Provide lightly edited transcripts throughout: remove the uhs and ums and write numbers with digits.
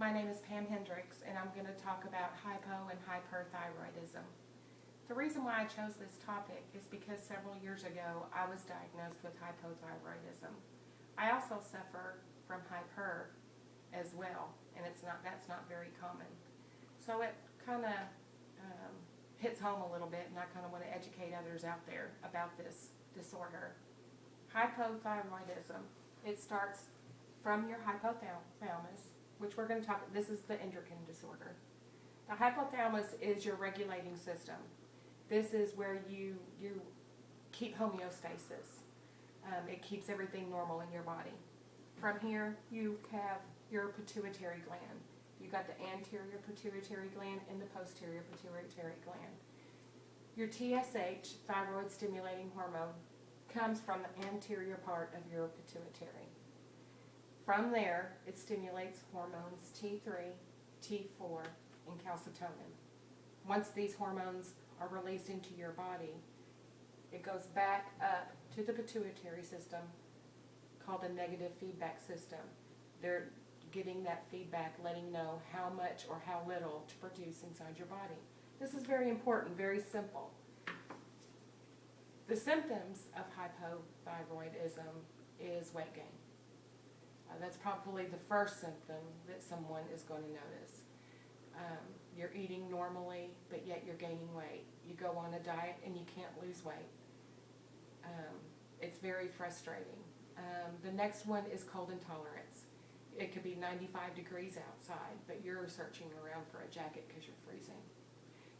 My name is Pam Hendricks, and I'm going to talk about hypo and hyperthyroidism. The reason why I chose this topic is because several years ago I was diagnosed with hypothyroidism. I also suffer from hyper as well, and that's not very common. So it kind of hits home a little bit, and I kind of want to educate others out there about this disorder. Hypothyroidism, it starts from your hypothalamus, which we're going to talk, this is the endocrine disorder. The hypothalamus is your regulating system. This is where you keep homeostasis. It keeps everything normal in your body. From here, you have your pituitary gland. You got the anterior pituitary gland and the posterior pituitary gland. Your TSH, thyroid stimulating hormone, comes from the anterior part of your pituitary. From there, it stimulates hormones T3, T4, and calcitonin. Once these hormones are released into your body, it goes back up to the pituitary system, called a negative feedback system. They're getting that feedback, letting know how much or how little to produce inside your body. This is very important, very simple. The symptoms of hypothyroidism is weight gain. That's probably the first symptom that someone is going to notice. You're eating normally, but yet you're gaining weight. You go on a diet and you can't lose weight. It's very frustrating. The next one is cold intolerance. It could be 95 degrees outside, but you're searching around for a jacket because you're freezing.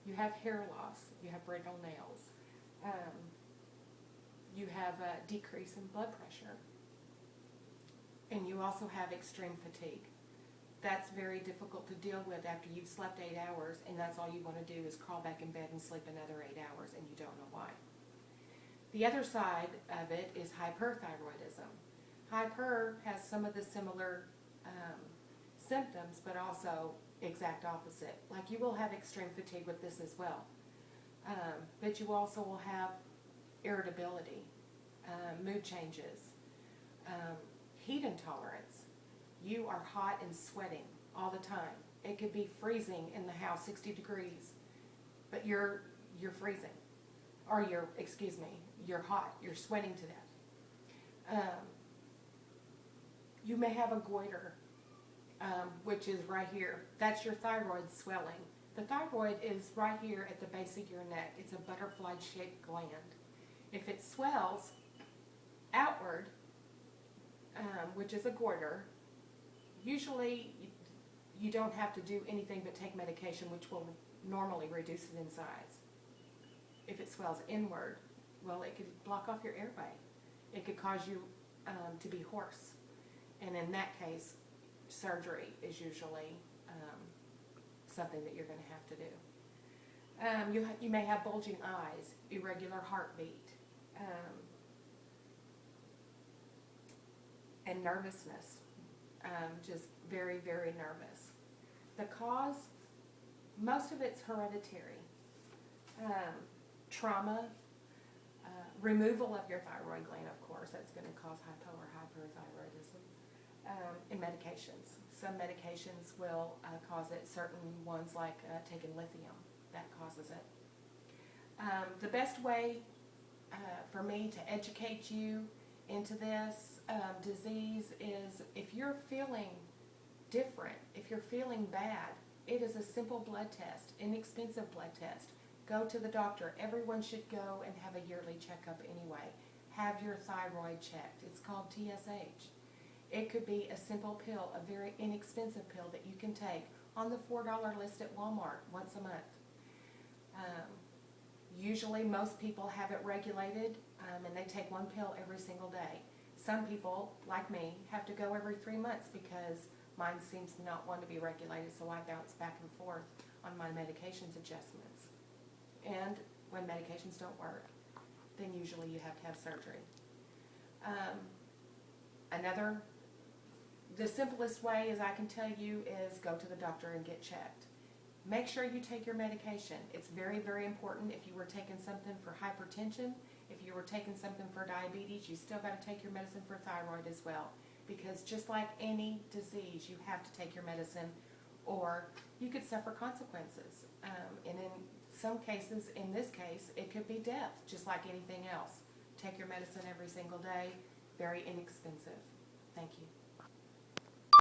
You have hair loss. You have brittle nails. You have a decrease in blood pressure. And you also have extreme fatigue. That's very difficult to deal with after you've slept 8 hours, and that's all you want to do is crawl back in bed and sleep another 8 hours, and you don't know why. The other side of it is hyperthyroidism. Hyper has some of the similar symptoms, but also exact opposite. Like you will have extreme fatigue with this as well. But you also will have irritability, mood changes, heat intolerance. You are hot and sweating all the time. It could be freezing in the house, 60 degrees, but you're freezing. Or you're hot, you're sweating to death. You may have a goiter, which is right here. That's your thyroid swelling. The thyroid is right here at the base of your neck. It's a butterfly-shaped gland. If it swells outward, which is a goiter, usually you don't have to do anything but take medication, which will normally reduce it in size. If it swells inward, well, it could block off your airway. It could cause you to be hoarse. And in that case, surgery is usually something that you're going to have to do. You may have bulging eyes, irregular heartbeat, and nervousness, just very, very nervous. The cause, most of it's hereditary. Trauma, removal of your thyroid gland, of course, that's going to cause hypo or hyperthyroidism, and medications. Some medications will cause it, certain ones like taking lithium, that causes it. The best way for me to educate you into this disease is if you're feeling different, if you're feeling bad, it is a simple blood test, inexpensive blood test. Go to the doctor. Everyone should go and have a yearly checkup anyway. Have your thyroid checked. It's called TSH. It could be a simple pill, a very inexpensive pill that you can take on the $4 list at Walmart once a month. Usually most people have it regulated and they take one pill every single day. Some people, like me, have to go every 3 months because mine seems to not want to be regulated, so I bounce back and forth on my medications adjustments. And when medications don't work, then usually you have to have surgery. The simplest way, as I can tell you, is go to the doctor and get checked. Make sure you take your medication. It's very, very important. If you were taking something for hypertension, if you were taking something for diabetes, you still got to take your medicine for thyroid as well, because just like any disease, you have to take your medicine or you could suffer consequences. And in some cases, in this case, it could be death, just like anything else. Take your medicine every single day, very inexpensive. Thank you.